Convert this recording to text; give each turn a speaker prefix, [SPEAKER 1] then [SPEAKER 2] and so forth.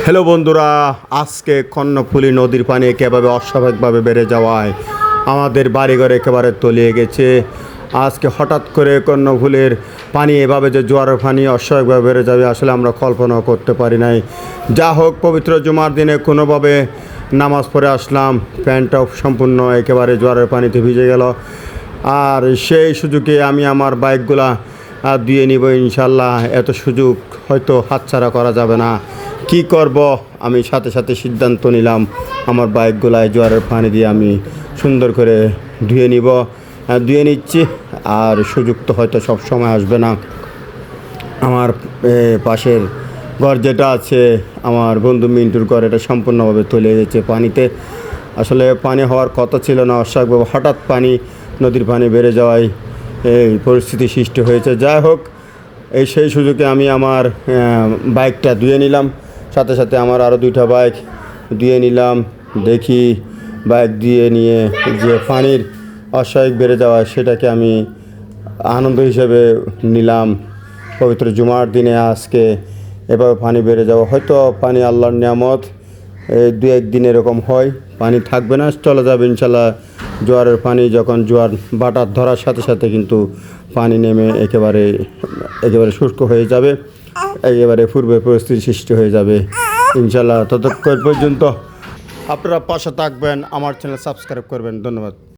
[SPEAKER 1] Hello বন্ধুরা, আজকে কর্ণফুলী নদীর পানি একেবারে অস্বাভাবিকভাবে বেড়ে যাওয়ায় আমাদের বাড়িঘর একেবারে তলিয়ে গেছে। আজকে হঠাৎ করে কর্ণফুলীর পানি এভাবে যে জোয়ারের পানি অস্বাভাবিকভাবে বেড়ে যাবে আসলে আমরা কল্পনা করতে পারি নাই। যা হোক, পবিত্র জুমার দিনে কোনোভাবে নামাজ পড়ে আসলাম, প্যান্টটাও সম্পূর্ণ একেবারে জোয়ারের পানিতে ভিজে গেল। আর সেই সুযোগে আমি আমার বাইকগুলা দিয়ে নিব ইনশাল্লাহ। এত সুযোগ হয়তো হাতছাড়া করা যাবে না। কি করব, আমি সাথে সাথে সিদ্ধান্ত নিলাম আমার বাইকগুলায় জোয়ারের পানি দিয়ে আমি সুন্দর করে ধুয়ে নিচ্ছি। আর সুযোগ তো হয়তো সব সময় আসবে না। আমার পাশের ঘর যেটা আছে, আমার বন্ধু মিন্টুর ঘর, এটা সম্পূর্ণভাবে তলিয়ে গেছে পানিতে। আসলে পানি হওয়ার কথা ছিল না, অস্বাভাবিকভাবে হঠাৎ নদীর পানি বেড়ে যাওয়ায় এই পরিস্থিতি সৃষ্টি হয়েছে। যাই হোক, সেই সুযোগে আমি আমার বাইকটা ধুয়ে নিলাম, সাথে সাথে আমার আরও 2টা বাইক ধুয়ে নিলাম। দেখি বাইক দিয়ে নিয়ে যে পানির অস্বাভাবিক বেড়ে যাওয়া সেটাকে আমি আনন্দ হিসেবে নিলাম। পবিত্র জুমার দিনে আজকে এভাবে পানি বেড়ে যাওয়া, হয়তো পানি আল্লাহর নিয়ামত, 2-1 দিন এরকম হয়, পানি থাকবে না, চলে যাবে ইনশাল্লাহ। জোয়ারের পানি যখন জোয়ার বাটার ধরার সাথে সাথে কিন্তু পানি নেমে একেবারে শুষ্ক হয়ে যাবে, একেবারে পূর্বে পরিস্থিতি সৃষ্টি হয়ে যাবে ইনশাল্লাহ। ততক্ষণ পর্যন্ত আপনারা পাশে থাকবেন, আমার চ্যানেল সাবস্ক্রাইব করবেন। ধন্যবাদ।